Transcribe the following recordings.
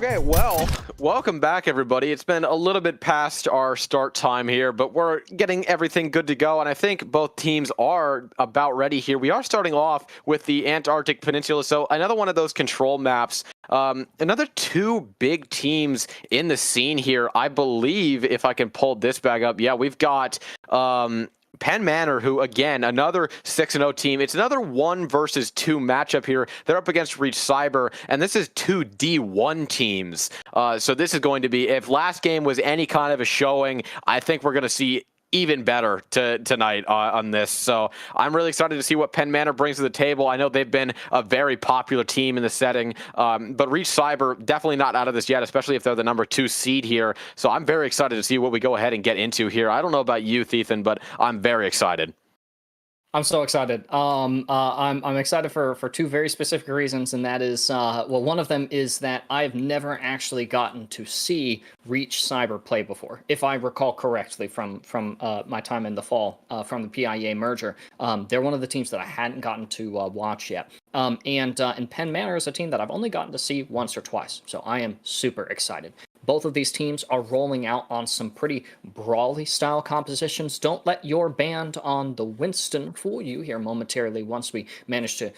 Okay, well, welcome back, everybody. It's been a little bit past our start time here, but we're getting everything good to go, and I think both teams are about ready here. We are starting off with the Antarctic Peninsula, so another one of those control maps. Another two big teams in the scene here. I believe, if I can pull this bag up, yeah, we've got Penn Manor, who, again, another 6-0 team. It's another 1 versus 2 matchup here. They're up against Reach Cyber, and this is two D1 teams. So this is going to be, if last game was any kind of a showing, I think we're going to see even better tonight on this. So I'm really excited to see what Penn Manor brings to the table. I know they've been a very popular team in the setting, but Reach Cyber definitely not out of this yet, especially if they're the number 2 seed here. So I'm very excited to see what we go ahead and get into here. I don't know about you, Ethan, but I'm very excited. I'm so excited. I'm excited for two very specific reasons, and that is, well, one of them is that I've never actually gotten to see Reach Cyber play before, if I recall correctly from my time in the fall from the PIEA merger. They're one of the teams that I hadn't gotten to watch yet. And Penn Manor is a team that I've only gotten to see once or twice, so I am super excited. Both of these teams are rolling out on some pretty brawly style compositions. Don't let your band on the Winston fool you here momentarily once we manage to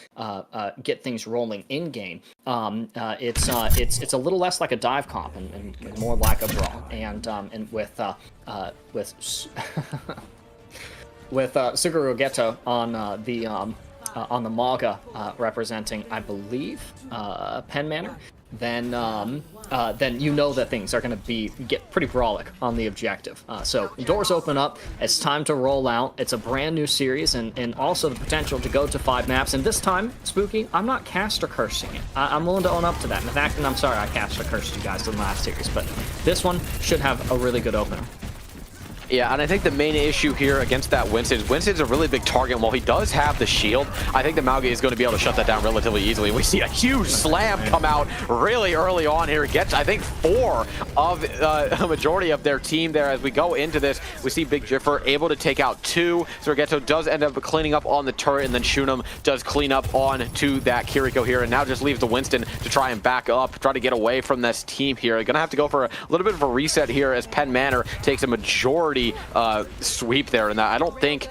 get things rolling in game. It's a little less like a dive comp and more like a brawl. And with with Suguru Geto on the Maga representing, I believe, Penn Manor, then you know that things are going to get pretty brawlic on the objective. So doors open up. It's time to roll out. It's a brand new series, and also the potential to go to 5 maps. And this time, Spooky, I'm not cast or cursing it. I'm willing to own up to that. In fact, and I'm sorry I cast or cursed you guys in the last series, but this one should have a really good opener. Yeah, and I think the main issue here against that Winston's a really big target. While he does have the shield, I think the Mauga is going to be able to shut that down relatively easily. We see a huge slam come out really early on here. It gets, I think, 4 of a majority of their team there. As we go into this, we see Big Jiffer able to take out 2. Sorgetto does end up cleaning up on the turret, and then Shunam does clean up on to that Kiriko here, and now just leaves the Winston to try and back up, try to get away from this team here. They're going to have to go for a little bit of a reset here as Penn Manor takes a majority sweep there, and I don't think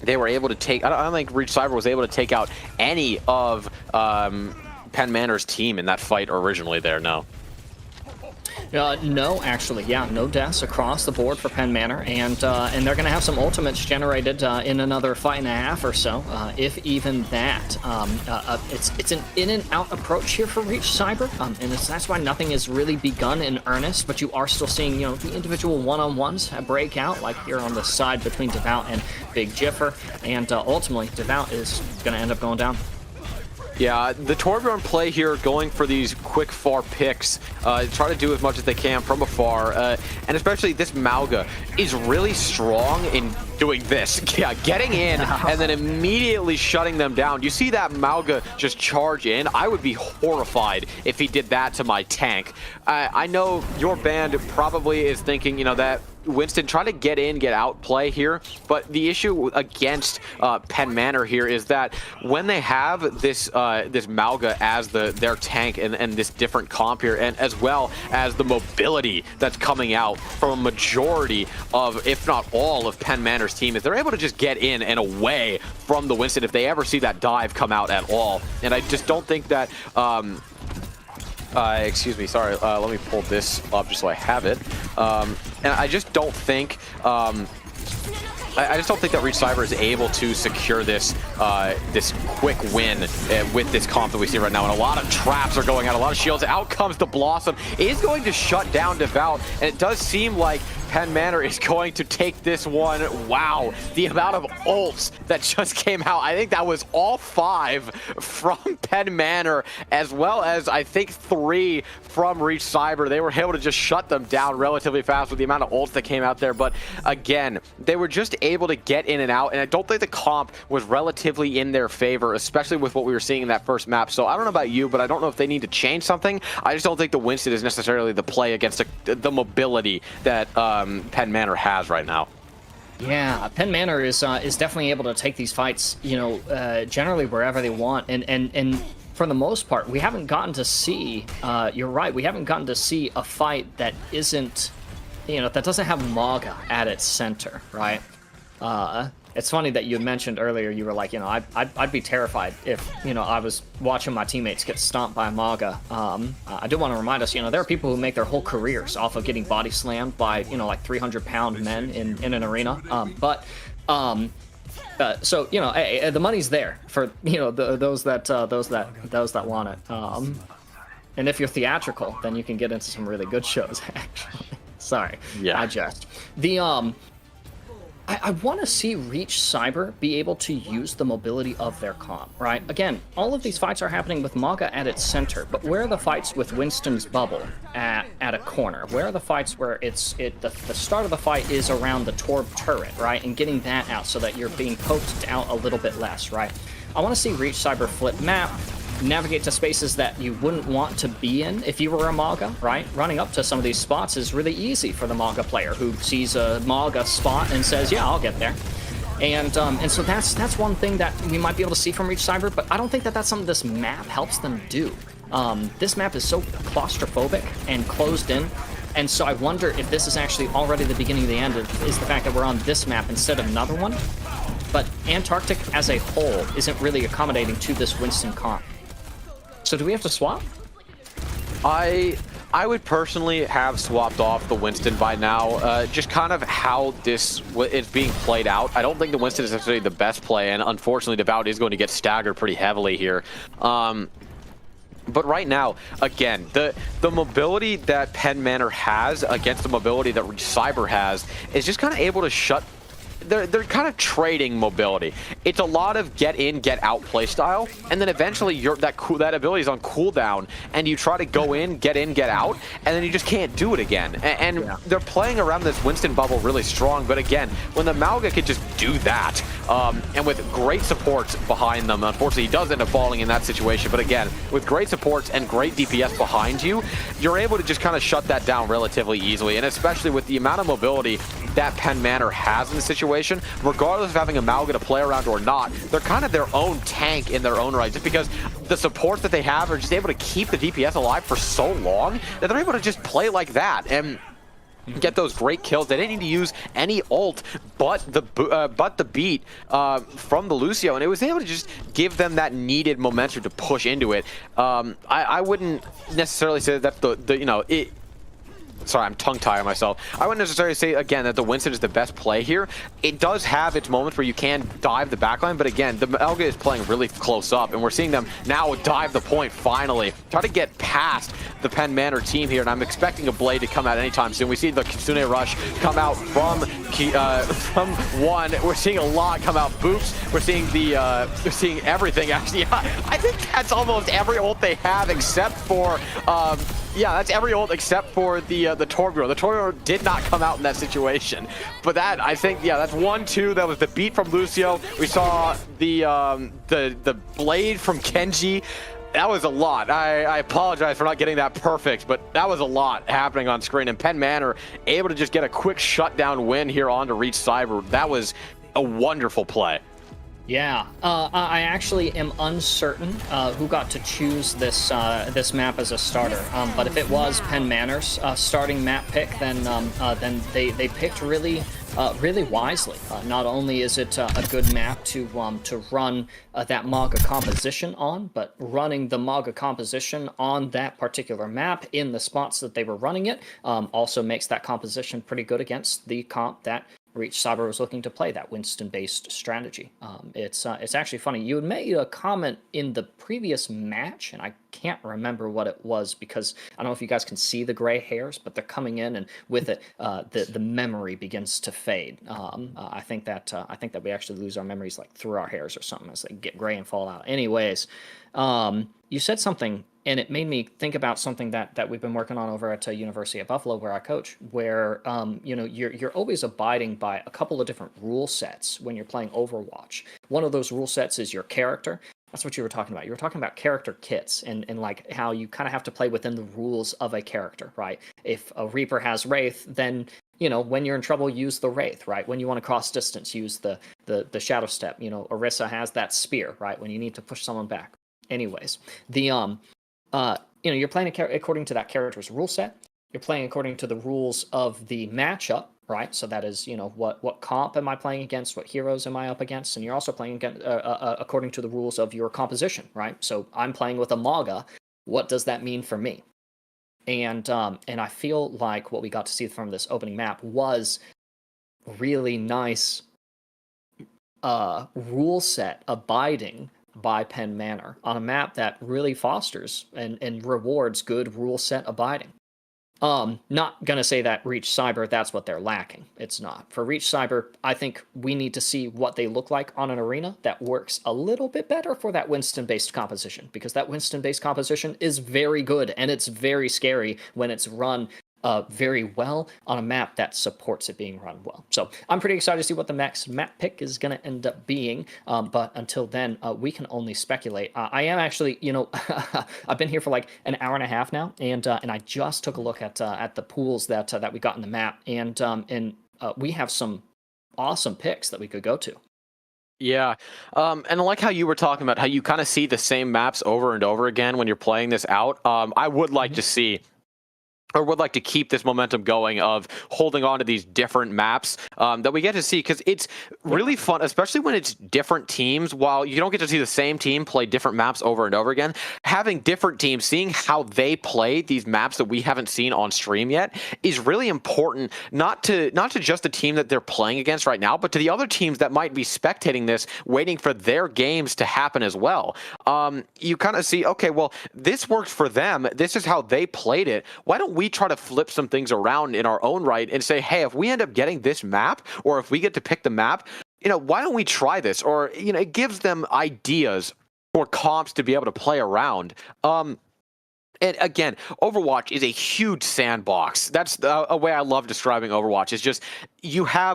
they were able to take. I don't think Reach Cyber was able to take out any of Penn Manor's team in that fight originally there. No. No, actually, yeah, no deaths across the board for Penn Manor, and they're going to have some ultimates generated in another fight and a half or so, if even that. It's an in and out approach here for Reach Cyber, and that's why nothing has really begun in earnest. But you are still seeing, the individual one-on-ones break out, like here on the side between Devout and Big Jiffer, and ultimately Devout is going to end up going down. Yeah, the Torbjorn play here, going for these quick far picks, try to do as much as they can from afar, and especially this Mauga is really strong in doing this. Yeah, getting in and then immediately shutting them down. You see that Mauga just charge in? I would be horrified if he did that to my tank. I know your band probably is thinking, that Winston trying to get in, get out play here, but the issue against Penn Manor here is that when they have this this Mauga as their tank and this different comp here, and as well as the mobility that's coming out from a majority of, if not all, of Penn Manor's team, is they're able to just get in and away from the Winston if they ever see that dive come out at all. And I just don't think that excuse me, sorry, let me pull this up just so I have it. And I just don't think I just don't think that Reach Cyber is able to secure this this quick win with this comp that we see right now. And a lot of traps are going out, a lot of shields. Out comes the Blossom. It is going to shut down Devout, and it does seem like Penn Manor is going to take this one. Wow, the amount of ults that just came out. I think that was all 5 from Penn Manor, as well as I think 3 from Reach Cyber. They were able to just shut them down relatively fast with the amount of ults that came out there. But again, they were just able to get in and out, and I don't think the comp was relatively in their favor, especially with what we were seeing in that first map. So I don't know about you, but I don't know if they need to change something. I just don't think the Winston is necessarily the play against the mobility that Penn Manor has right now. Yeah, Penn Manor is definitely able to take these fights, generally wherever they want, and for the most part, we haven't gotten to see, you're right, we haven't gotten to see a fight that isn't, that doesn't have Maga at its center, right? It's funny that you mentioned earlier, you were like, I'd be terrified if, I was watching my teammates get stomped by a Maga. I do want to remind us, there are people who make their whole careers off of getting body slammed by, like 300-pound men in an arena. So the money's there for those that want it. And if you're theatrical, then you can get into some really good shows. Actually, sorry, yeah, I jest. I want to see Reach Cyber be able to use the mobility of their comp, right? Again, all of these fights are happening with Maga at its center, but where are the fights with Winston's bubble at a corner? Where are the fights where the start of the fight is around the Torb turret, right? And getting that out so that you're being poked out a little bit less, right? I want to see Reach Cyber flip map, navigate to spaces that you wouldn't want to be in if you were a Maga, right? Running up to some of these spots is really easy for the Maga player who sees a Maga spot and says, yeah, I'll get there. And so that's one thing that we might be able to see from Reach Cyber, but I don't think that that's something this map helps them do. This map is so claustrophobic and closed in, and so I wonder if this is actually already the beginning of the end, is the fact that we're on this map instead of another one. But Antarctic as a whole isn't really accommodating to this Winston comp. So do we have to swap? I would personally have swapped off the Winston by now. Just kind of how this is being played out. I don't think the Winston is necessarily the best play, and unfortunately the bout is going to get staggered pretty heavily here. But right now, again, the mobility that Penn Manor has against the mobility that Cyber has is just kind of able to shut. They're kind of trading mobility. It's a lot of get in, get out play style, and then eventually that ability is on cooldown, and you try to go in, get out, and then you just can't do it again. And yeah, they're playing around this Winston bubble really strong, but again, when the Malga could just do that, and with great supports behind them, unfortunately he does end up falling in that situation, but again, with great supports and great DPS behind you, you're able to just kind of shut that down relatively easily, and especially with the amount of mobility that Penn Manor has in the situation, regardless of having a Malga to play around or not, they're kind of their own tank in their own right, just because the support that they have are just able to keep the DPS alive for so long that they're able to just play like that and get those great kills. They didn't need to use any ult but the beat from the Lucio, and it was able to just give them that needed momentum to push into it. I wouldn't necessarily say that sorry, I'm tongue-tied myself. I wouldn't necessarily say, again, that the Winston is the best play here. It does have its moments where you can dive the backline, but again, the Malga is playing really close up, and we're seeing them now dive the point finally. Try to get past the Penn Manor team here, and I'm expecting a Blade to come out anytime soon. We see the Kitsune Rush come out from one. We're seeing a lot come out. Boops. We're seeing everything, actually. I think that's almost every ult they have except for... yeah, that's every ult except for the Torbjorn. The Torbjorn did not come out in that situation. But that, I think, yeah, that's 1-2. That was the beat from Lucio. We saw the blade from Kenji. That was a lot. I apologize for not getting that perfect, but that was a lot happening on screen. And Penn Manor able to just get a quick shutdown win here on to Reach Cyber. That was a wonderful play. Yeah, I actually am uncertain who got to choose this this map as a starter. But if it was Penn Manor's starting map pick, then they picked really wisely. Not only is it a good map to run that Maga composition on, but running the Maga composition on that particular map in the spots that they were running it also makes that composition pretty good against the comp that Reach Cyber was looking to play, that Winston-based strategy. It's actually funny. You had made a comment in the previous match, and I can't remember what it was because I don't know if you guys can see the gray hairs, but they're coming in, and with it, the memory begins to fade. I think that we actually lose our memories like through our hairs or something as they get gray and fall out. Anyways, you said something, and it made me think about something that we've been working on over at University of Buffalo, where I coach, where you're always abiding by a couple of different rule sets when you're playing Overwatch. One of those rule sets is your character. That's what you were talking about. You were talking about character kits and like how you kind of have to play within the rules of a character, right? If a Reaper has Wraith, then when you're in trouble, use the Wraith, right? When you want to cross distance, use the Shadow Step. Orisa has that Spear, right? When you need to push someone back. Anyways, the you're playing according to that character's rule set. You're playing according to the rules of the matchup, right? So that is, what comp am I playing against? What heroes am I up against? And you're also playing against, according to the rules of your composition, right? So I'm playing with a Maga. What does that mean for me? And I feel like what we got to see from this opening map was really nice rule set abiding by Penn Manor on a map that really fosters and rewards good rule set abiding. Not gonna say that Reach Cyber, that's what they're lacking. It's not. For Reach Cyber, I think we need to see what they look like on an arena that works a little bit better for that Winston-based composition, because that Winston-based composition is very good, and it's very scary when it's run very well on a map that supports it being run well. So I'm pretty excited to see what the next map pick is going to end up being. But until then, we can only speculate. I am actually, I've been here for like an hour and a half now, and I just took a look at the pools that we got in the map, and we have some awesome picks that we could go to. Yeah, and I like how you were talking about how you kind of see the same maps over and over again when you're playing this out. I would like to see, or would like to keep this momentum going of holding on to these different maps that we get to see, because it's really fun, especially when it's different teams. While you don't get to see the same team play different maps over and over again, having different teams, seeing how they play these maps that we haven't seen on stream yet is really important, not to just the team that they're playing against right now, but to the other teams that might be spectating this, waiting for their games to happen as well. You kind of see, okay, well, this worked for them. This is how they played it. Why don't we try to flip some things around in our own right and say, hey, if we end up getting this map, or if we get to pick the map, why don't we try this? Or, it gives them ideas for comps to be able to play around. And again, Overwatch is a huge sandbox. That's a way I love describing Overwatch. Is just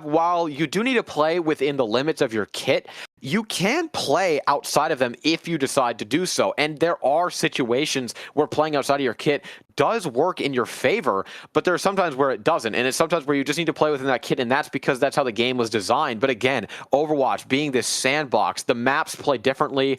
while you do need to play within the limits of your kit, you can play outside of them if you decide to do so. And there are situations where playing outside of your kit does work in your favor, but there are sometimes where it doesn't. And it's sometimes where you just need to play within that kit, and that's because that's how the game was designed. But again, Overwatch being this sandbox, the maps play differently.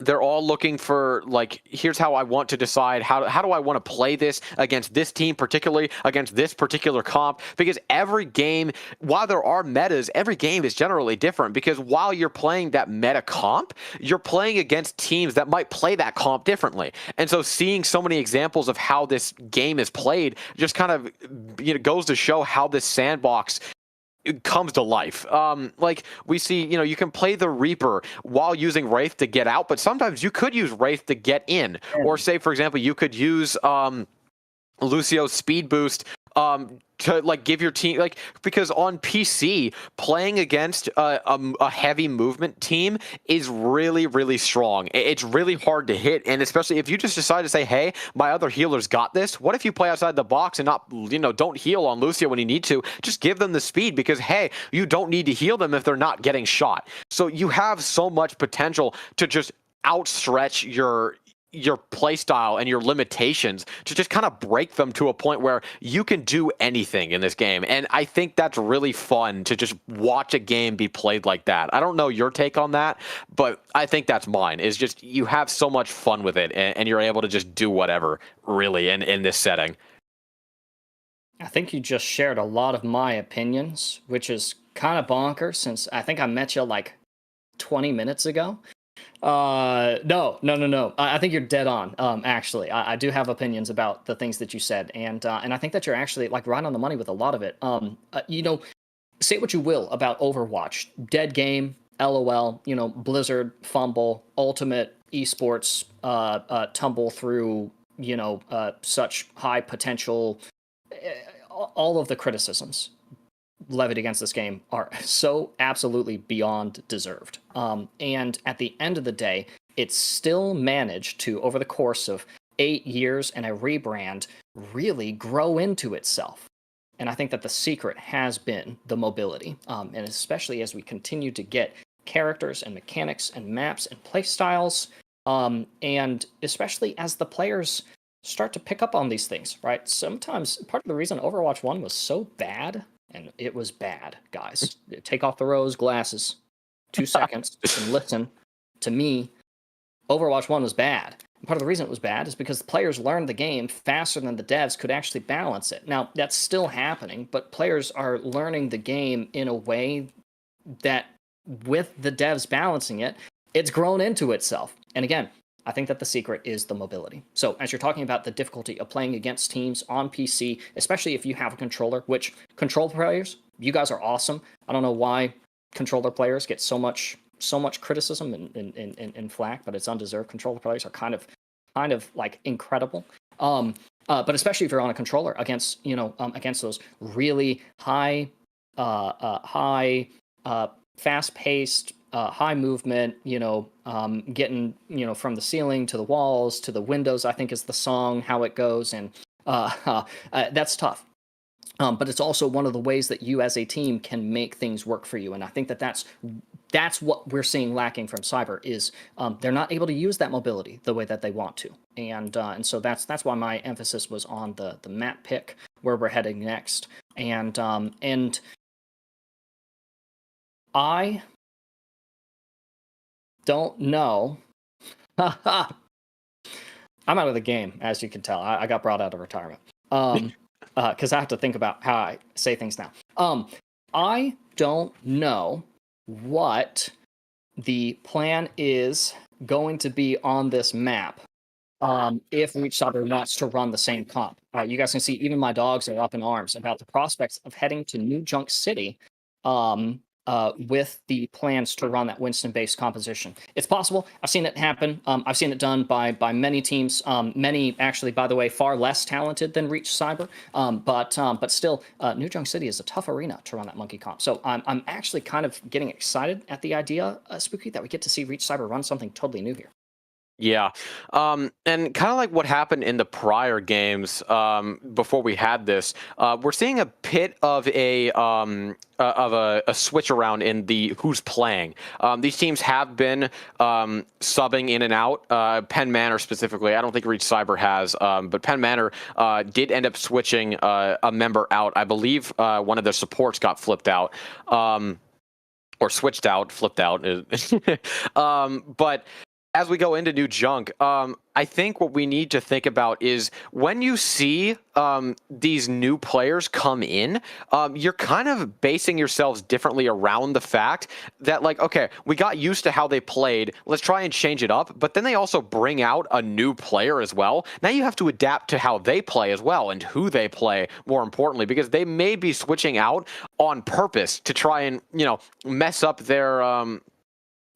They're all looking for, like, here's how I want to decide how do I want to play this against this team, particularly against this particular comp, because every game, while there are metas, every game is generally different, because while you're playing that meta comp, you're playing against teams that might play that comp differently. And so seeing so many examples of how this game is played just kind of goes to show how this sandbox comes to life. Like we see, you can play the Reaper while using Wraith to get out, but sometimes you could use Wraith to get in. Or say, for example, you could use Lucio's speed boost to like give your team, like, because on PC playing against a heavy movement team is really, really strong. It's really hard to hit, and especially if you just decide to say, hey, my other healer's got this. What if you play outside the box and not, don't heal on Lucio when you need to? Just give them the speed, because hey, you don't need to heal them if they're not getting shot. So you have so much potential to just outstretch your play style and your limitations to just kind of break them to a point where you can do anything in this game. And I think that's really fun to just watch a game be played like that. I don't know your take on that, but I think that's mine, is just you have so much fun with it, and you're able to just do whatever, really, in this setting. I think you just shared a lot of my opinions, which is kind of bonkers, since I think I met you like 20 minutes ago. No. I think you're dead on. Actually, I do have opinions about the things that you said, and I think that you're actually like right on the money with a lot of it. Say what you will about Overwatch, dead game, LOL. Blizzard fumble, ultimate esports, tumble through. Such high potential. All of the criticisms levied against this game are so absolutely beyond deserved. And at the end of the day, it's still managed to, over the course of 8 years and a rebrand, really grow into itself. And I think that the secret has been the mobility. And especially as we continue to get characters and mechanics and maps and play styles, and especially as the players start to pick up on these things, right? Sometimes part of the reason Overwatch 1 was so bad, and it was bad, guys. Take off the rose glasses, 2 seconds, and listen to me Overwatch 1 was bad. And part of the reason it was bad is because the players learned the game faster than the devs could actually balance it. Now, that's still happening, but players are learning the game in a way that, with the devs balancing it, it's grown into itself. And again, I think that the secret is the mobility. So as you're talking about the difficulty of playing against teams on PC, especially if you have a controller, which control players, you guys are awesome. I don't know why controller players get so much criticism and flack, but it's undeserved. Controller players are kind of like incredible. But especially if you're on a controller against those really high, fast-paced, high movement, getting, from the ceiling to the walls to the windows, I think is the song, how it goes. And that's tough. But it's also one of the ways that you as a team can make things work for you. And I think that that's what we're seeing lacking from Cyber is they're not able to use that mobility the way that they want to. And so that's why my emphasis was on the map pick, where we're heading next. And I don't know. I'm out of the game, as you can tell. I got brought out of retirement. Because I have to think about how I say things now. I don't know what the plan is going to be on this map if Reach Cyber wants to run the same comp. You guys can see even my dogs are up in arms about the prospects of heading to New Junk City with the plans to run that Winston-based composition. It's possible. I've seen it happen. I've seen it done by many teams. Many, actually, by the way, far less talented than Reach Cyber. But still, New Junk City is a tough arena to run that monkey comp. So I'm actually kind of getting excited at the idea, Spooky, that we get to see Reach Cyber run something totally new here. Yeah, and kind of like what happened in the prior games before we had this, we're seeing a bit of a switch around in the who's playing. These teams have been subbing in and out. Penn Manor specifically, I don't think Reach Cyber has, but Penn Manor did end up switching a member out. I believe one of their supports got flipped out. Or switched out, flipped out. But as we go into New Junk, I think what we need to think about is when you see these new players come in, you're kind of basing yourselves differently around the fact that, like, okay, we got used to how they played. Let's try and change it up. But then they also bring out a new player as well. Now you have to adapt to how they play as well and who they play, more importantly, because they may be switching out on purpose to try and, mess up their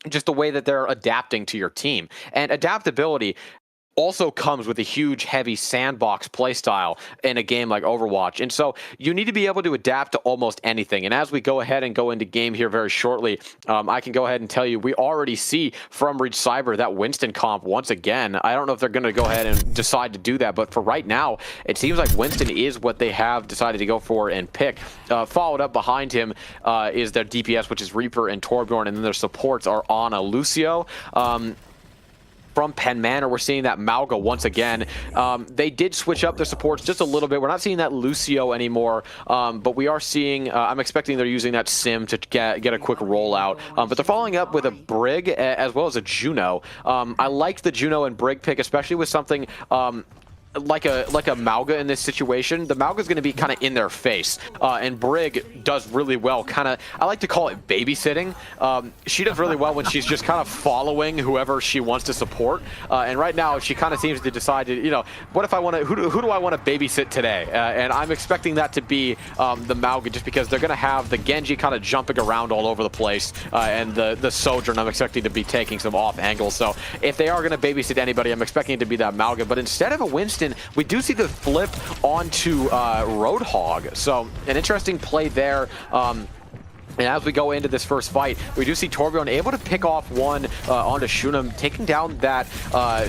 just the way that they're adapting to your team. And adaptability also comes with a huge, heavy sandbox playstyle in a game like Overwatch. And so you need to be able to adapt to almost anything. And as we go ahead and go into game here very shortly, I can go ahead and tell you we already see from Reach Cyber that Winston comp once again. I don't know if they're going to go ahead and decide to do that, but for right now, it seems like Winston is what they have decided to go for and pick. Followed up behind him is their DPS, which is Reaper and Torbjorn, and then their supports are Ana, Lucio. From Penn Manor, we're seeing that Mauga once again. They did switch up their supports just a little bit. We're not seeing that Lucio anymore, but we are seeing, I'm expecting they're using that Sim to get a quick rollout. But they're following up with a Brig as well as a Juno. I liked the Juno and Brig pick, especially with something like a Mauga in this situation. The Mauga's going to be kind of in their face, and Brig does really well. I like to call it babysitting. She does really well when she's just kind of following whoever she wants to support. And right now, she kind of seems to decide to, what if I want to? Who do I want to babysit today? And I'm expecting that to be the Mauga, just because they're going to have the Genji kind of jumping around all over the place, and the Sojourn I'm expecting to be taking some off angles. So if they are going to babysit anybody, I'm expecting it to be that Mauga. But instead of a Winston, we do see the flip onto Roadhog. So an interesting play there. And as we go into this first fight, we do see Torbjorn able to pick off one onto Shunem, taking down that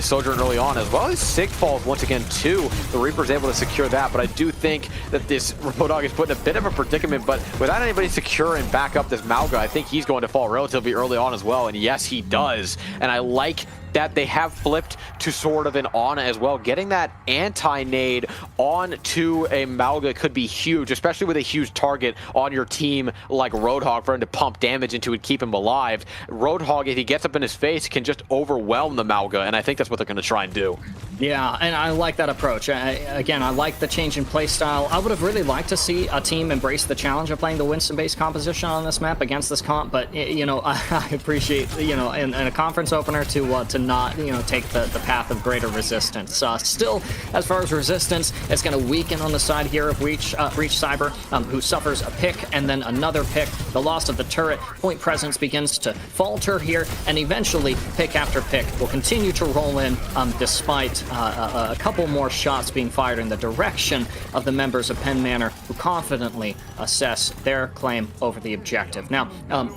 Sojourn early on, as well as Sig falls once again too. The Reaper's able to secure that, but I do think that this Roadhog is put in a bit of a predicament, but without anybody secure and back up this Mauga, I think he's going to fall relatively early on as well, and yes, he does. And I like that they have flipped to sort of an Ana as well. Getting that anti-nade onto a Mauga could be huge, especially with a huge target on your team like Roadhog for him to pump damage into and keep him alive. Roadhog, if he gets up in his face, can just overwhelm the Mauga, and I think that's what they're going to try and do. Yeah, and I like that approach. Again, I like the change in playstyle. I would have really liked to see a team embrace the challenge of playing the Winston-based composition on this map against this comp, but, you know, I appreciate, you know, in a conference opener to not, you know, take the path of greater resistance. Still, as far as resistance, it's going to weaken on the side here of Reach Cyber, who suffers a pick and then another pick. The loss of the turret, point presence begins to falter here, and eventually, pick after pick will continue to roll in despite a couple more shots being fired in the direction of the members of Penn Manor, who confidently assess their claim over the objective. Now,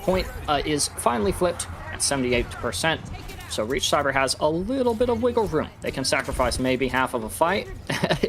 point is finally flipped at 78%. So Reach Cyber has a little bit of wiggle room. They can sacrifice maybe half of a fight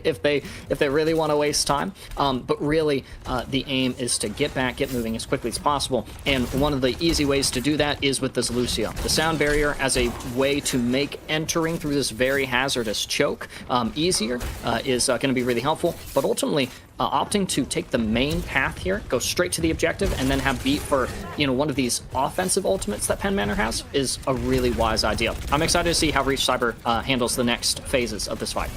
if they really want to waste time. But really, the aim is to get back, get moving as quickly as possible. And one of the easy ways to do that is with this Lucio. The sound barrier as a way to make entering through this very hazardous choke easier is going to be really helpful. But ultimately, opting to take the main path here, go straight to the objective, and then have beat for, you know, one of these offensive ultimates that Penn Manor has is a really wise idea. I'm excited to see how Reach Cyber handles the next phases of this fight.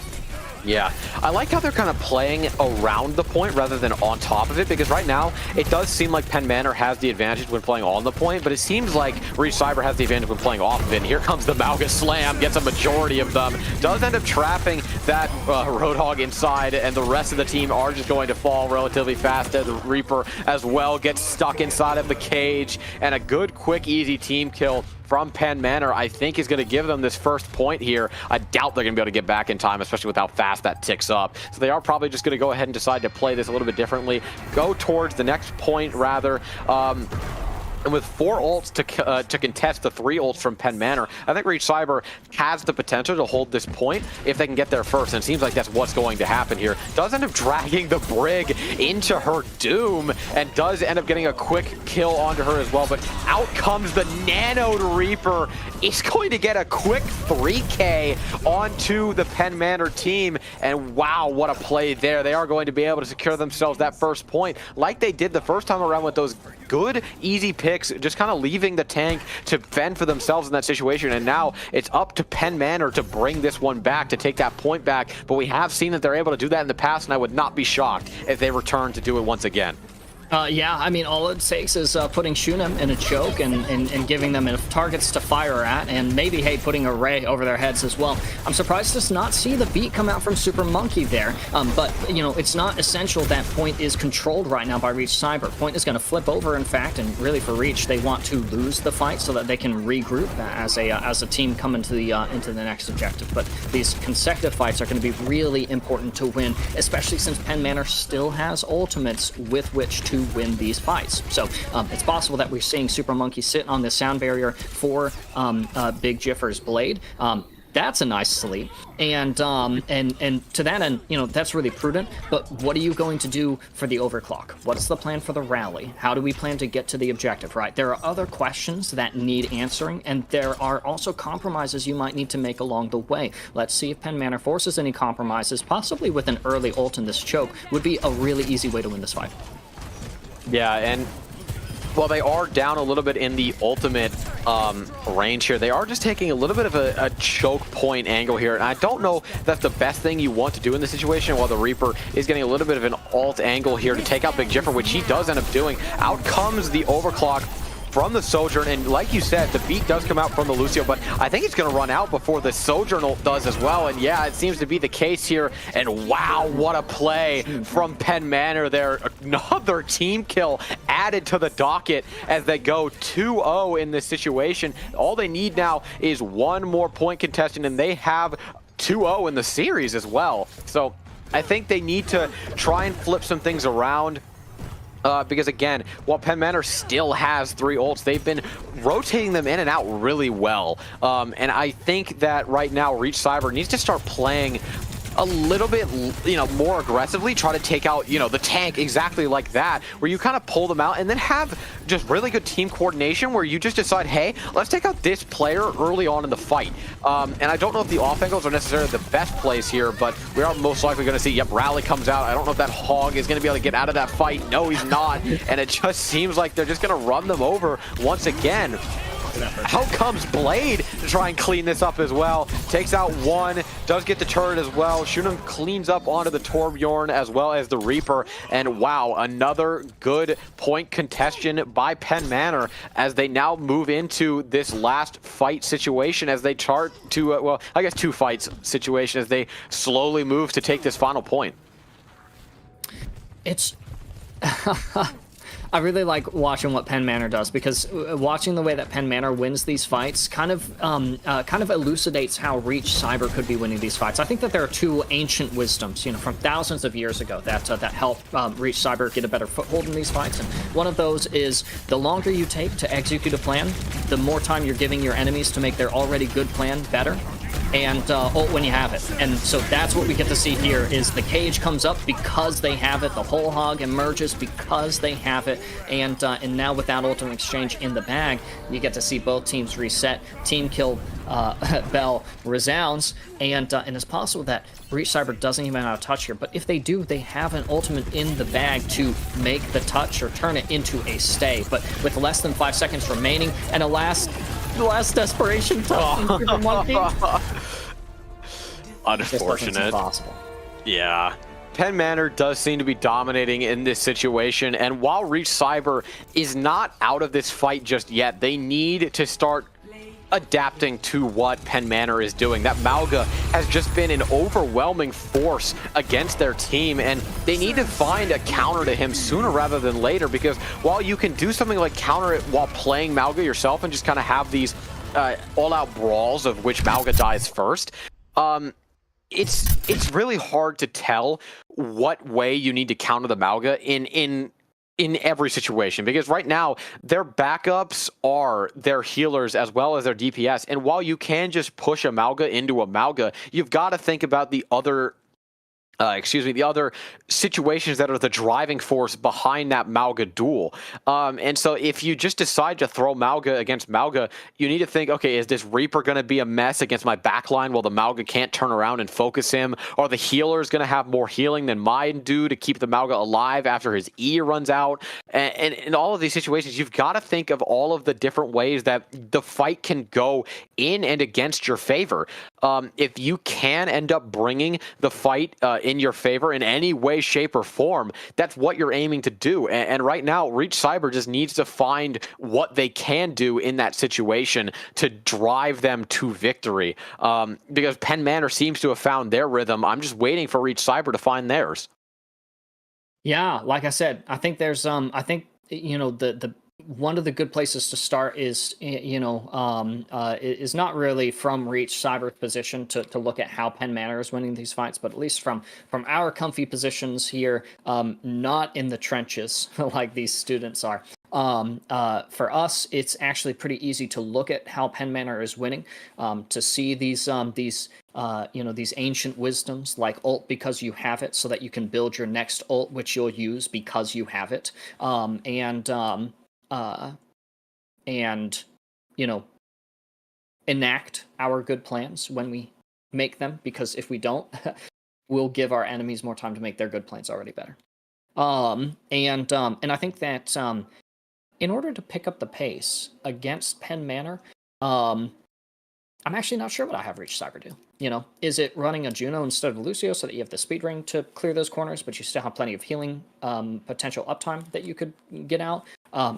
Yeah, I like how they're kind of playing around the point rather than on top of it, because right now it does seem like Penn Manor has the advantage when playing on the point, but it seems like Reach Cyber has the advantage when playing off of it. And here comes the Mauga Slam, gets a majority of them, does end up trapping that Roadhog inside, and the rest of the team are just going to fall relatively fast. The Reaper as well gets stuck inside of the cage, and a good, quick, easy team kill from Penn Manor, I think, is going to give them this first point here. I doubt they're going to be able to get back in time, especially with how fast that ticks up. So they are probably just going to go ahead and decide to play this a little bit differently, go towards the next point rather. And with 4 ults to contest the 3 ults from Penn Manor, I think Reach Cyber has the potential to hold this point if they can get there first. And it seems like that's what's going to happen here. Does end up dragging the Brig into her doom and does end up getting a quick kill onto her as well. But out comes the Nanoed Reaper. It's going to get a quick 3K onto the Penn Manor team. And wow, what a play there. They are going to be able to secure themselves that first point like they did the first time around with those good, easy picks, just kind of leaving the tank to fend for themselves in that situation. And now it's up to Penn Manor to bring this one back, to take that point back. But we have seen that they're able to do that in the past, and I would not be shocked if they return to do it once again. Yeah, I mean, all it takes is putting Shunim in a choke and giving them enough targets to fire at, and maybe, hey, putting a ray over their heads as well. I'm surprised to not see the beat come out from Super Monkey there, but, you know, it's not essential that point is controlled right now by Reach Cyber. Point is going to flip over, in fact, and really for Reach, they want to lose the fight so that they can regroup as a team come into the next objective. But these consecutive fights are going to be really important to win, especially since Penn Manor still has ultimates with which to win these fights. So it's possible that we're seeing Super Monkey sit on the sound barrier for Big Jiffer's blade. That's a nice sleep, and to that end, you know, that's really prudent. But what are you going to do for the overclock? What's the plan for the rally? How do we plan to get to the objective, right? There are other questions that need answering, and there are also compromises you might need to make along the way. Let's see if Penn Manor forces any compromises, possibly with an early ult in this choke, would be a really easy way to win this fight. Yeah, and while they are down a little bit in the ultimate range here, they are just taking a little bit of a choke point angle here. And I don't know if that's the best thing you want to do in this situation, while the Reaper is getting a little bit of an alt angle here to take out Big Jiffer, which he does end up doing. Out comes the overclock from the Sojourn, and like you said, the beat does come out from the Lucio, but I think it's going to run out before the Sojourn ult does as well. And yeah, it seems to be the case here. And wow, what a play from Penn Manor there. Another team kill added to the docket as they go 2-0 in this situation. All they need now is one more point contestant, and they have 2-0 in the series as well. So I think they need to try and flip some things around. Because again, while Penn Manor still has 3 ults, they've been rotating them in and out really well. And I think that right now Reach Cyber needs to start playing a little bit, more aggressively try to take out, the tank exactly like that, where you kind of pull them out and then have just really good team coordination where you just decide, hey, let's take out this player early on in the fight. And I don't know if the off angles are necessarily the best plays here, but we are most likely going to see, yep, Rally comes out. I don't know if that Hog is going to be able to get out of that fight. No, he's not. And it just seems like they're just going to run them over once again. Out comes Blade to try and clean this up as well. Takes out one, does get the turret as well. Shunim cleans up onto the Torbjorn as well as the Reaper. And wow, another good point contestion by Penn Manor as they now move into this last fight situation as they chart to, well, I guess 2 fights situation as they slowly move to take this final point. It's... I really like watching what Penn Manor does, because watching the way that Penn Manor wins these fights kind of elucidates how Reach Cyber could be winning these fights. I think that there are 2 ancient wisdoms, from thousands of years ago that help Reach Cyber get a better foothold in these fights. And one of those is the longer you take to execute a plan, the more time you're giving your enemies to make their already good plan better. And ult when you have it. And so that's what we get to see here, is the cage comes up because they have it, the whole hog emerges because they have it, and now with that ultimate exchange in the bag, you get to see both teams reset. Team kill bell resounds, and it's possible that Reach Cyber doesn't even have a touch here, but if they do, they have an ultimate in the bag to make the touch or turn it into a stay. But with less than 5 seconds remaining, and the last desperation touch from the monkey. Unfortunate. Impossible. Yeah. Penn Manor does seem to be dominating in this situation, and while Reach Cyber is not out of this fight just yet, they need to start adapting to what Penn Manor is doing. That Mauga has just been an overwhelming force against their team, and they need to find a counter to him sooner rather than later, because while you can do something like counter it while playing Mauga yourself and just kind of have these all-out brawls of which Mauga dies first, it's really hard to tell what way you need to counter the Mauga in every situation, because right now their backups are their healers as well as their DPS, and while you can just push a Mauga into a Mauga, you've got to think about the other the other situations that are the driving force behind that Mauga duel. And so if you just decide to throw Mauga against Mauga, you need to think, okay, is this Reaper going to be a mess against my backline while the Mauga can't turn around and focus him? Are the healers going to have more healing than mine do to keep the Mauga alive after his E runs out? And in all of these situations, you've got to think of all of the different ways that the fight can go in and against your favor. If you can end up bringing the fight in your favor in any way, shape, or form, that's what you're aiming to do. And right now, Reach Cyber just needs to find what they can do in that situation to drive them to victory. Because Penn Manor seems to have found their rhythm. I'm just waiting for Reach Cyber to find theirs. Yeah, like I said, I think there's I think the one of the good places to start is is not really from Reach Cyber's position to look at how Penn Manor is winning these fights, but at least from our comfy positions here, not in the trenches like these students are. For us, it's actually pretty easy to look at how Penn Manor is winning, to see these ancient wisdoms like ult because you have it, so that you can build your next ult, which you'll use because you have it, and enact our good plans when we make them, because if we don't, we'll give our enemies more time to make their good plans already better. And I think that in order to pick up the pace against Penn Manor, I'm actually not sure what I have Reach Cyber do. Is it running a Juno instead of Lucio so that you have the speed ring to clear those corners, but you still have plenty of healing potential uptime that you could get out?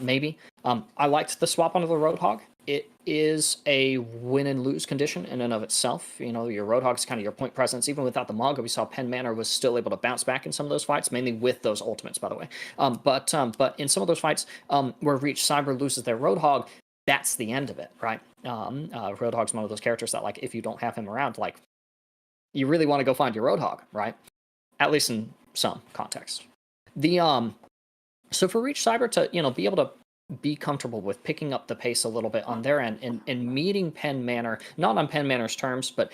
Maybe. I liked the swap onto the Roadhog. It is a win and lose condition in and of itself. Your Roadhog's kind of your point presence. Even without the Mauga, we saw Penn Manor was still able to bounce back in some of those fights, mainly with those ultimates, by the way. But in some of those fights where Reach Cyber loses their Roadhog, that's the end of it, right? Roadhog's one of those characters that, like, if you don't have him around, like, you really want to go find your Roadhog, right? At least in some context. So for Reach Cyber to, be able to be comfortable with picking up the pace a little bit on their end and meeting Penn Manor, not on Penn Manor's terms, but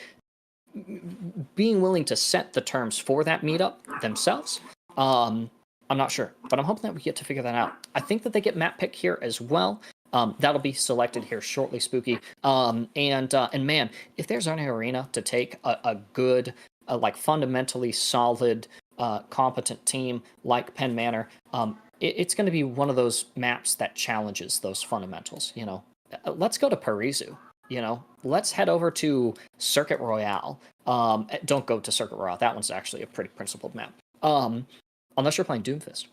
being willing to set the terms for that meetup themselves. I'm not sure, but I'm hoping that we get to figure that out. I think that they get map pick here as well. That'll be selected here shortly, Spooky. And man, if there's an arena to take a good, like fundamentally solid, competent team like Penn Manor, it's going to be one of those maps that challenges those fundamentals. You know, let's go to Parizu. You know, let's head over to Circuit Royale. Don't go to Circuit Royale. That one's actually a pretty principled map. Unless you're playing Doomfist.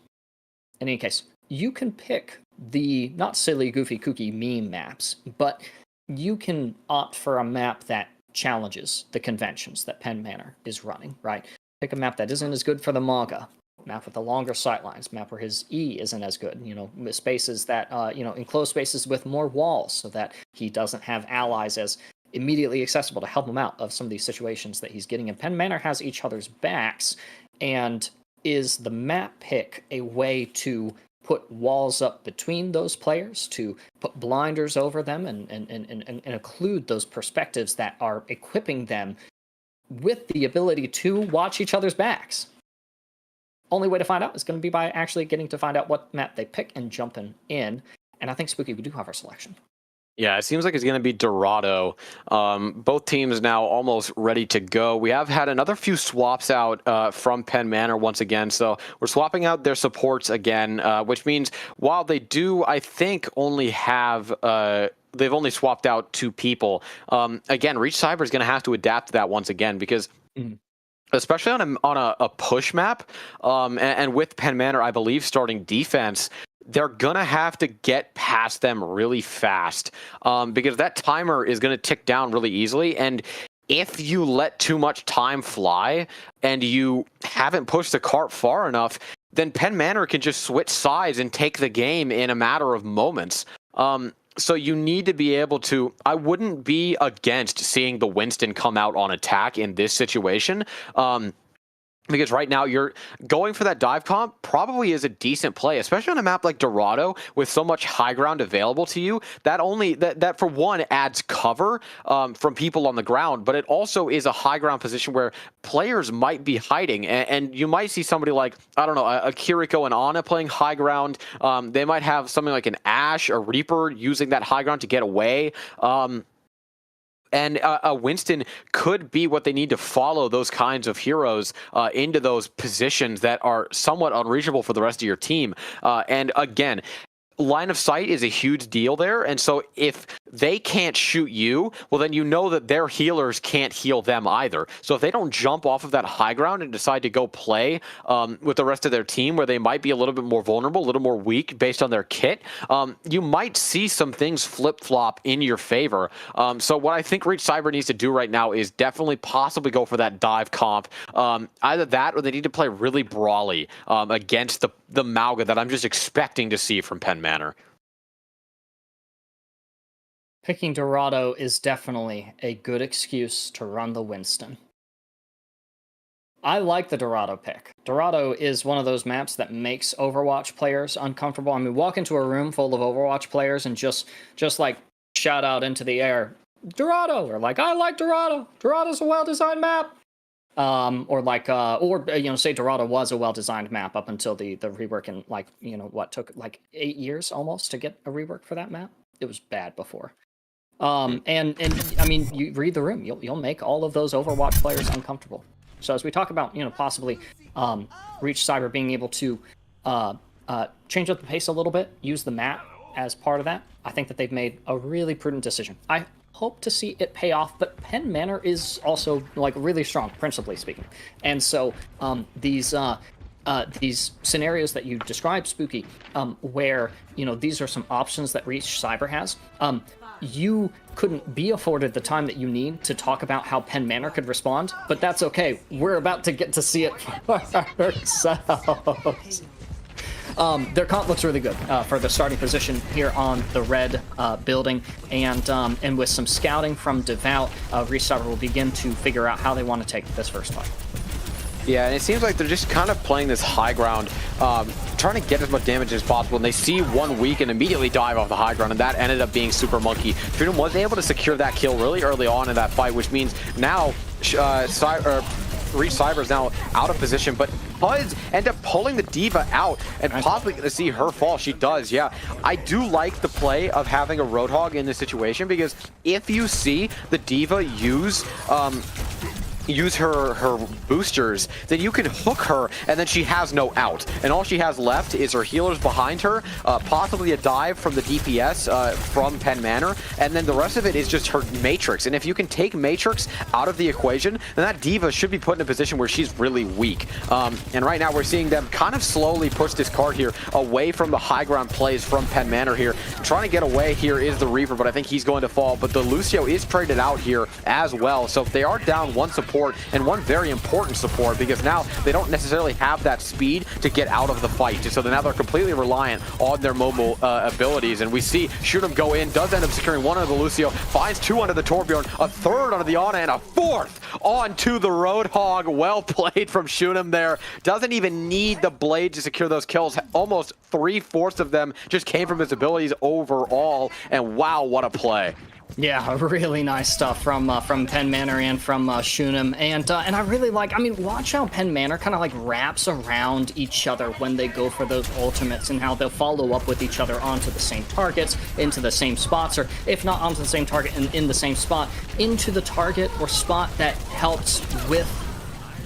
In any case, you can pick the not silly, goofy, kooky meme maps, but you can opt for a map that challenges the conventions that Penn Manor is running, right? Pick a map that isn't as good for the Maga, map with the longer sightlines, map where his E isn't as good, you know, spaces that, enclosed spaces with more walls so that he doesn't have allies as immediately accessible to help him out of some of these situations that he's getting in. Penn Manor has each other's backs, and is the map pick a way to put walls up between those players, to put blinders over them, and include those perspectives that are equipping them with the ability to watch each other's backs? Only way to find out is going to be by actually getting to find out what map they pick and jumping in. And I think, Spooky, we do have our selection. Yeah, it seems like it's going to be Dorado. Both teams now almost ready to go. We have had another few swaps out from Penn Manor once again, so we're swapping out their supports again, which means while they do, I think, only have... they've only swapped out 2 people. Again, Reach Cyber is going to have to adapt to that once again, because... especially on a push map, and with Penn Manor, I believe, starting defense, they're going to have to get past them really fast, because that timer is going to tick down really easily. And if you let too much time fly and you haven't pushed the cart far enough, then Penn Manor can just switch sides and take the game in a matter of moments. So you need to be able to... I wouldn't be against seeing the Winston come out on attack in this situation. Because right now you're going for that dive comp probably is a decent play, especially on a map like Dorado with so much high ground available to you. That for one adds cover from people on the ground, but it also is a high ground position where players might be hiding, and you might see somebody like, I don't know, a Kiriko and Ana playing high ground. They might have something like an Ashe, a Reaper using that high ground to get away. And a Winston could be what they need to follow those kinds of heroes into those positions that are somewhat unreachable for the rest of your team. And again, line of sight is a huge deal there. And so if they can't shoot you, well, then you know that their healers can't heal them either. So if they don't jump off of that high ground and decide to go play with the rest of their team where they might be a little bit more vulnerable, a little more weak based on their kit, you might see some things flip-flop in your favor. So what I think Reach Cyber needs to do right now is definitely possibly go for that dive comp. Either that or they need to play really brawly against the Mauga that I'm just expecting to see from Penn Manor. Picking Dorado is definitely a good excuse to run the Winston. I like the Dorado pick. Dorado is one of those maps that makes Overwatch players uncomfortable. I mean, walk into a room full of Overwatch players and just like shout out into the air, Dorado, or like, I like Dorado. Dorado's a well-designed map. Say Dorado was a well-designed map up until the rework in, like, what took like 8 years almost to get a rework for that map. It was bad before. And I mean, you read the room, you'll make all of those Overwatch players uncomfortable. So as we talk about, possibly Reach Cyber being able to change up the pace a little bit, use the map as part of that, I think that they've made a really prudent decision. I hope to see it pay off, but Penn Manor is also like really strong, principally speaking. And so these scenarios that you described, Spooky, where these are some options that Reach Cyber has. You couldn't be afforded the time that you need to talk about how Penn Manor could respond, but that's okay. We're about to get to see it for ourselves. Their comp looks really good for the starting position here on the red building, and with some scouting from Devout, Reach Cyber will begin to figure out how they want to take this first fight. Yeah, and it seems like they're just kind of playing this high ground, trying to get as much damage as possible, and they see one weak and immediately dive off the high ground, and that ended up being super monkey. Freedom was able to secure that kill really early on in that fight, which means now Reach Cyber is now out of position, but does end up pulling the D.Va out and possibly going to see her fall. She does, yeah. I do like the play of having a Roadhog in this situation, because if you see the D.Va use her boosters, then you can hook her, and then she has no out. And all she has left is her healers behind her, possibly a dive from the DPS from Penn Manor, and then the rest of it is just her Matrix. And if you can take Matrix out of the equation, then that D.Va should be put in a position where she's really weak. And right now we're seeing them kind of slowly push this card here away from the high ground plays from Penn Manor here. Trying to get away here is the Reaper, but I think he's going to fall. But the Lucio is traded out here as well. So they are down one support, and one very important support, because now they don't necessarily have that speed to get out of the fight. So now they're completely reliant on their mobile abilities. And we see Shoot 'em go in, does end up securing one under the Lucio, finds two under the Torbjorn, a third under the Ana, and a fourth onto the Roadhog. Well played from Shoot 'em there. Doesn't even need the blade to secure those kills. Almost 3/4 of them just came from his abilities overall. And wow, what a play. Yeah, really nice stuff from Penn Manor and from Shoot 'em. And I really like, I mean, watch how Penn Manor kind of like wraps around each other when they go for those ultimates, and how they'll follow up with each other onto the same targets, into the same spots, or if not onto the same target and in the same spot, into the target or spot that helps with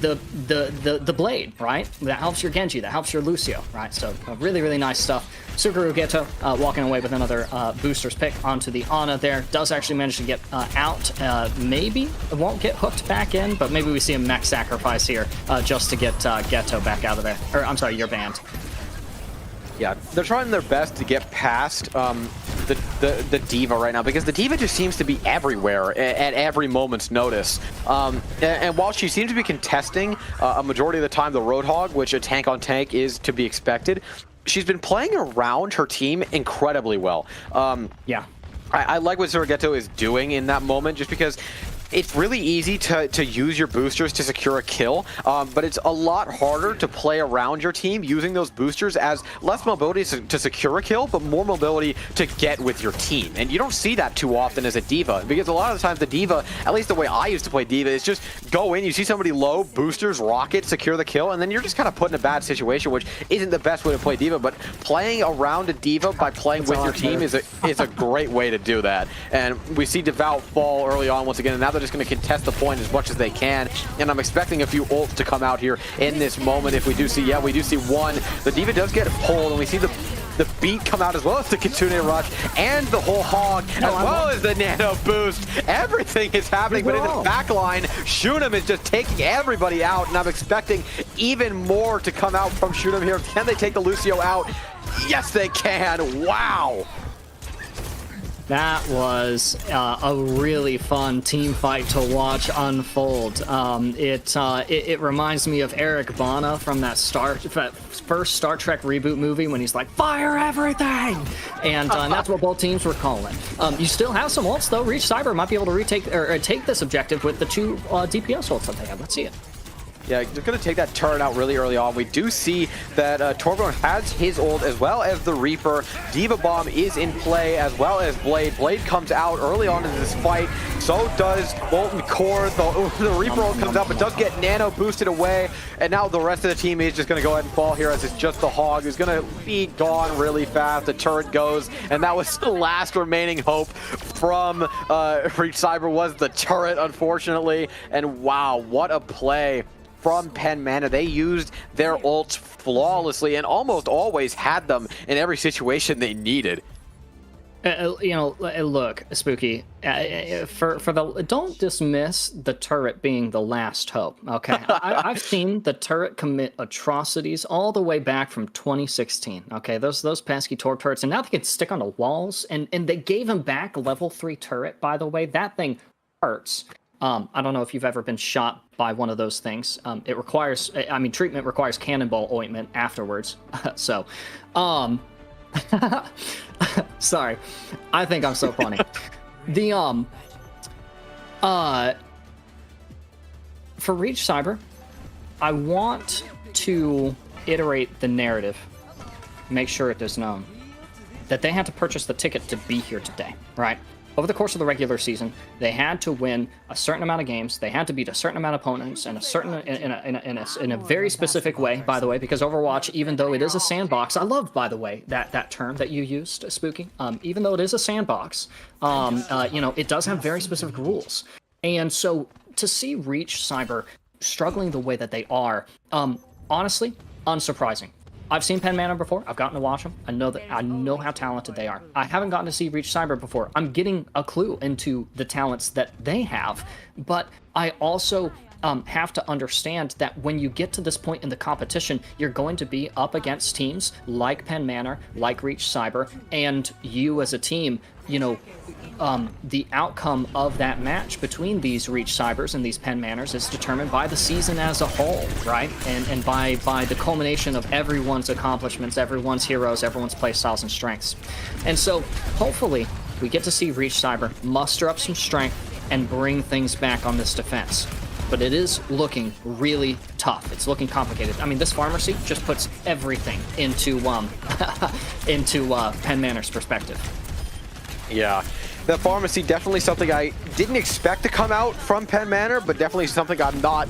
the blade, right? That helps your Genji, that helps your Lucio, right? So really, really nice stuff. Suguru Geto walking away with another boosters pick onto the Ana there. Does actually manage to get out. Maybe it won't get hooked back in, but maybe we see a mech sacrifice here just to get Geto back out of there. Or, I'm sorry, your band. Yeah, they're trying their best to get past the D.Va right now, because the D.Va just seems to be everywhere at every moment's notice. And while she seems to be contesting a majority of the time the Roadhog, which a tank on tank is to be expected, she's been playing around her team incredibly well. Yeah. I like what Surgeto is doing in that moment, just because it's really easy to use your boosters to secure a kill, but it's a lot harder to play around your team using those boosters as less mobility to secure a kill, but more mobility to get with your team. And you don't see that too often as a D.Va, because a lot of the times the D.Va, at least the way I used to play D.Va, is just go in, you see somebody low, boosters, rocket, secure the kill, and then you're just kind of put in a bad situation, which isn't the best way to play D.Va. But playing around a D.Va by playing with your team is a great way to do that. And we see Devout fall early on once again, and now they're just going to contest the point as much as they can. And I'm expecting a few ults to come out here in this moment. If we do see, yeah, we do see one. The D.Va does get pulled, and we see the beat come out, as well as the Kitsune Rush and the whole hog, as well as the Nano Boost. Everything is happening, but in the back line, Shoot 'em is just taking everybody out, and I'm expecting even more to come out from Shoot 'em here. Can they take the Lucio out? Yes, they can. Wow. That was a really fun team fight to watch unfold. It reminds me of Eric Bana from that first Star Trek reboot movie, when he's like, "Fire everything!" And that's what both teams were calling. You still have some ults though. Reach Cyber might be able to retake or take this objective with the two DPS ults that they have. Let's see it. Yeah, they're going to take that turret out really early on. We do see that Torbjorn has his ult, as well as the Reaper. D.Va Bomb is in play, as well as Blade. Blade comes out early on in this fight. So does Molten Core. The Reaper ult comes out, but does get Nano boosted away. And now the rest of the team is just going to go ahead and fall here, as it's just the Hog who's going to be gone really fast. The turret goes, and that was the last remaining hope from Reach Cyber, was the turret, unfortunately. And wow, what a play from Penn Manor. They used their ults flawlessly and almost always had them in every situation they needed. Look, Spooky, don't dismiss the turret being the last hope, okay? I've seen the turret commit atrocities all the way back from 2016, okay? Those pesky Torp turrets, and now they can stick onto walls, and they gave him back level 3 turret, by the way. That thing hurts. I don't know if you've ever been shot by one of those things. It requires, treatment requires cannonball ointment afterwards. So, sorry. I think I'm so funny. For Reach Cyber, I want to iterate the narrative, make sure it is known that they had to purchase the ticket to be here today, right? over the course of the regular season, they had to win a certain amount of games. They had to beat a certain amount of opponents in a very specific way, by the way, because Overwatch, even though it is a sandbox, I love, by the way, that term that you used, Spooky. Even though it is a sandbox, it does have very specific rules. And so to see Reach Cyber struggling the way that they are, honestly, unsurprising. I've seen Penn Manor before. I've gotten to watch them. I know how talented they are. I haven't gotten to see Reach Cyber before. I'm getting a clue into the talents that they have, but I also have to understand that when you get to this point in the competition, you're going to be up against teams like Penn Manor, like Reach Cyber, and you as a team, the outcome of that match between these Reach Cybers and these Penn Manors is determined by the season as a whole, right? And by the culmination of everyone's accomplishments, everyone's heroes, everyone's playstyles and strengths. And so hopefully we get to see Reach Cyber muster up some strength and bring things back on this defense. But it is looking really tough. It's looking complicated. I mean, this pharmacy just puts everything into Penn Manor's perspective. Yeah, the pharmacy definitely something I didn't expect to come out from Penn Manor, but definitely something I'm not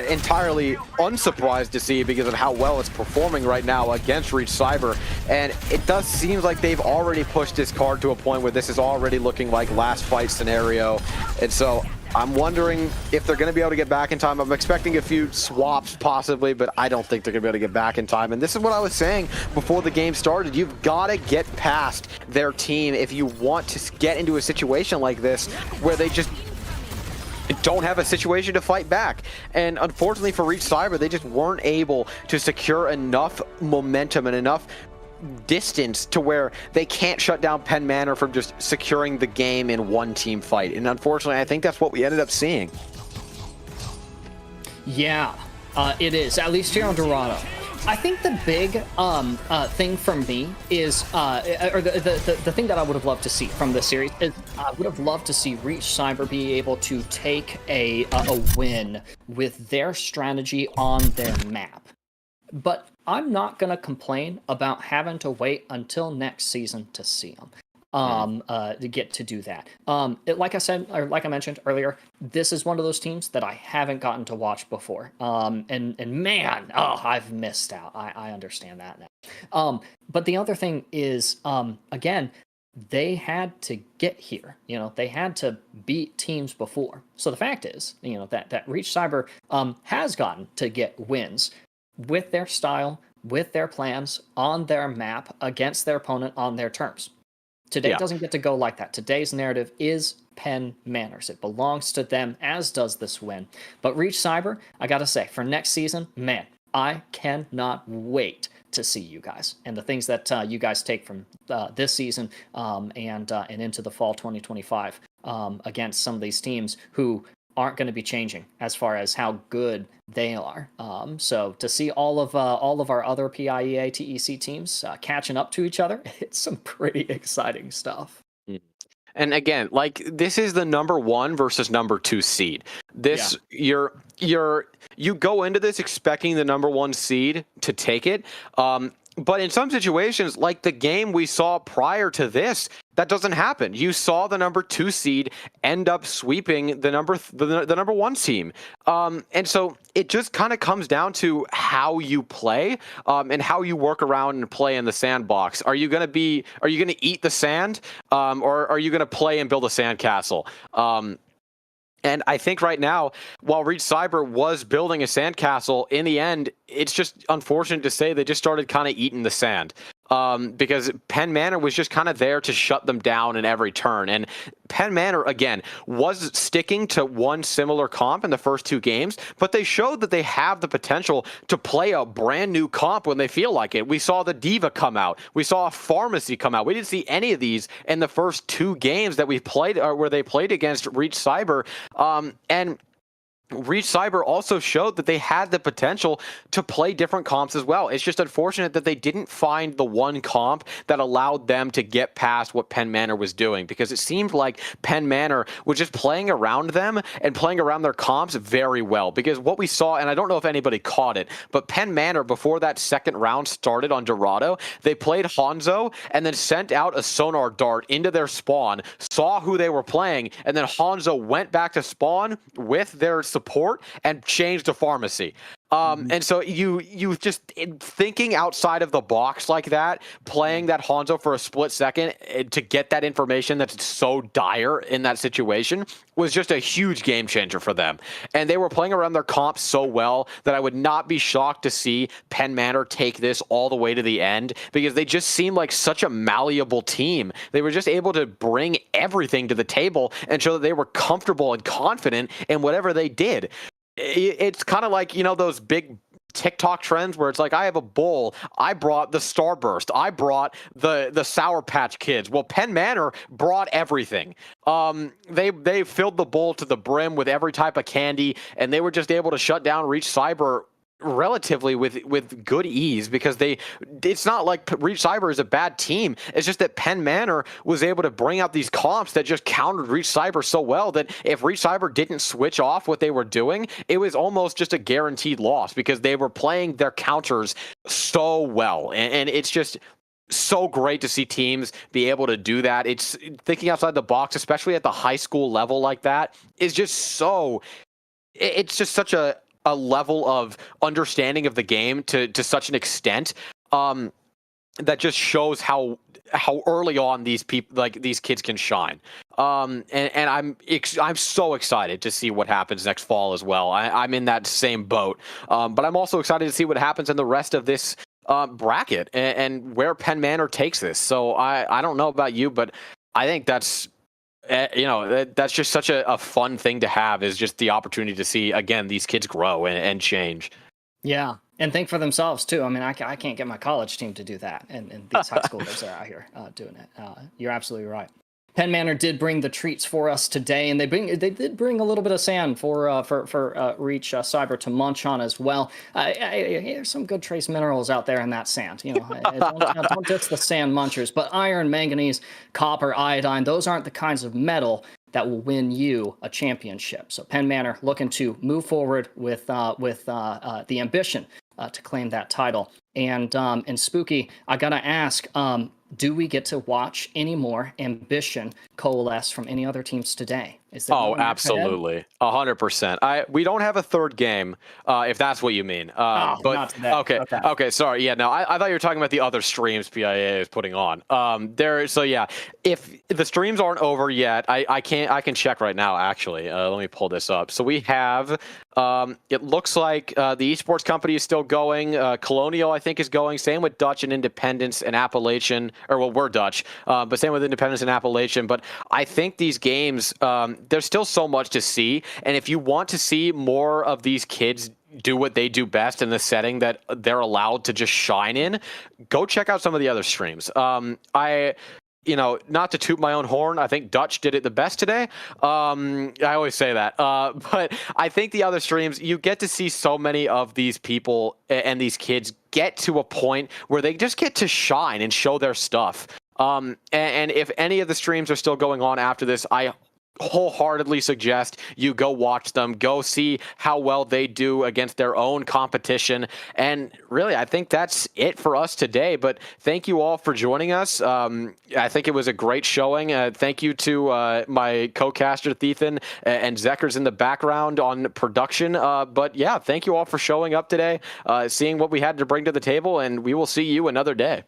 entirely unsurprised to see because of how well it's performing right now against Reach Cyber. And it does seem like they've already pushed this card to a point where this is already looking like last fight scenario. And so I'm wondering if they're going to be able to get back in time. I'm expecting a few swaps possibly, but I don't think they're going to be able to get back in time. And this is what I was saying before the game started. You've got to get past their team if you want to get into a situation like this where they just don't have a situation to fight back. And unfortunately for Reach Cyber, they just weren't able to secure enough momentum and enough distance to where they can't shut down Penn Manor from just securing the game in one team fight. And unfortunately, I think that's what we ended up seeing. Yeah, it is, at least here on Dorado. I think the big thing for me is, or the thing that I would have loved to see from this series is I would have loved to see Reach Cyber be able to take a win with their strategy on their map. But I'm not going to complain about having to wait until next season to see them. To get to do that. Like I said, or like I mentioned earlier, this is one of those teams that I haven't gotten to watch before. And man, I've missed out. I understand that now. But the other thing is, again, they had to get here. They had to beat teams before. So the fact is, that Reach Cyber has gotten to get wins with their style, with their plans, on their map, against their opponent on their terms. Today doesn't get to go like that. Today's narrative is Penn Manor's. It belongs to them, as does this win. But Reach Cyber, I gotta say, for next season, man, I cannot wait to see you guys and the things that you guys take from this season and into the fall 2025 against some of these teams who aren't going to be changing as far as how good they are. So to see all of our other PIEA TEC teams catching up to each other, it's some pretty exciting stuff. And again, like, this is the #1 versus #2 seed. This you go into this expecting the #1 seed to take it. But in some situations, like the game we saw prior to this, that doesn't happen. You saw the #2 seed end up sweeping the #1 team. And so it just kind of comes down to how you play and how you work around and play in the sandbox. Are you going to eat the sand or are you going to play and build a sandcastle? And I think right now, while Reach Cyber was building a sandcastle, in the end, it's just unfortunate to say they just started kind of eating the sand. Because Penn Manor was just kind of there to shut them down in every turn. And Penn Manor, again, was sticking to one similar comp in the first 2 games, but they showed that they have the potential to play a brand new comp when they feel like it. We saw the Diva come out. We saw a Pharmacy come out. We didn't see any of these in the first 2 games that we played, or where they played against Reach Cyber. And Reach Cyber also showed that they had the potential to play different comps as well. It's just unfortunate that they didn't find the one comp that allowed them to get past what Penn Manor was doing, because it seemed like Penn Manor was just playing around them and playing around their comps very well. Because what we saw, and I don't know if anybody caught it, but Penn Manor, before that second round started on Dorado, they played Hanzo and then sent out a sonar dart into their spawn, saw who they were playing, and then Hanzo went back to spawn with their support and changed to pharmacy. And so you just thinking outside of the box like that, playing that Hanzo for a split second to get that information that's so dire in that situation was just a huge game changer for them. And they were playing around their comps so well that I would not be shocked to see Penn Manor take this all the way to the end, because they just seemed like such a malleable team. They were just able to bring everything to the table and show that they were comfortable and confident in whatever they did. It's kind of like, those big TikTok trends where it's like, I have a bowl, I brought the Starburst, I brought the Sour Patch Kids. Well, Penn Manor brought everything. They filled the bowl to the brim with every type of candy, and they were just able to shut down Reach Cyber relatively with good ease, because it's not like Reach Cyber is a bad team. It's just that Penn Manor was able to bring out these comps that just countered Reach Cyber so well that if Reach Cyber didn't switch off what they were doing, it was almost just a guaranteed loss, because they were playing their counters so well. And it's just so great to see teams be able to do that. It's thinking outside the box, especially at the high school level like that, is just it's just such a level of understanding of the game to such an extent that just shows how early on these people, like these kids, can shine. And I'm so excited to see what happens next fall as well. I'm in that same boat, but I'm also excited to see what happens in the rest of this bracket and where Penn Manor takes this. So I don't know about you, but I think that's just such a fun thing to have, is just the opportunity to see, again, these kids grow and change. Yeah, and think for themselves too. I mean, I can't get my college team to do that, and these high schoolers are out here doing it. You're absolutely right. Penn Manor did bring the treats for us today, and they did bring a little bit of sand for Reach Cyber to munch on as well. There's some good trace minerals out there in that sand. Don't diss the sand munchers, but iron, manganese, copper, iodine, those aren't the kinds of metal that will win you a championship. So Penn Manor looking to move forward with the ambition to claim that title. And Spooky, I gotta ask, do we get to watch any more ambition coalesce from any other teams today? Absolutely, 100%. We don't have a third game, if that's what you mean. But not today. Okay. Sorry. Yeah, no, I thought you were talking about the other streams PIEA is putting on. So yeah, if the streams aren't over yet, I can check right now. Actually, let me pull this up. So we have. It looks like the esports company is still going. Colonial, I think, is going. Same with Dutch and Independence and Appalachian. We're Dutch, but same with Independence and Appalachian. But I think these games, there's still so much to see. And if you want to see more of these kids do what they do best in the setting that they're allowed to just shine in, go check out some of the other streams. Not to toot my own horn, I think Dutch did it the best today. I always say that. But I think the other streams, you get to see so many of these people and these kids get to a point where they just get to shine and show their stuff. And if any of the streams are still going on after this, I wholeheartedly suggest you go watch them, go see how well they do against their own competition. And really, I think that's it for us today. But thank you all for joining us. I think it was a great showing. Thank you to my co-caster Thethan and Zekers in the background on production. But yeah, thank you all for showing up today, seeing what we had to bring to the table, and we will see you another day.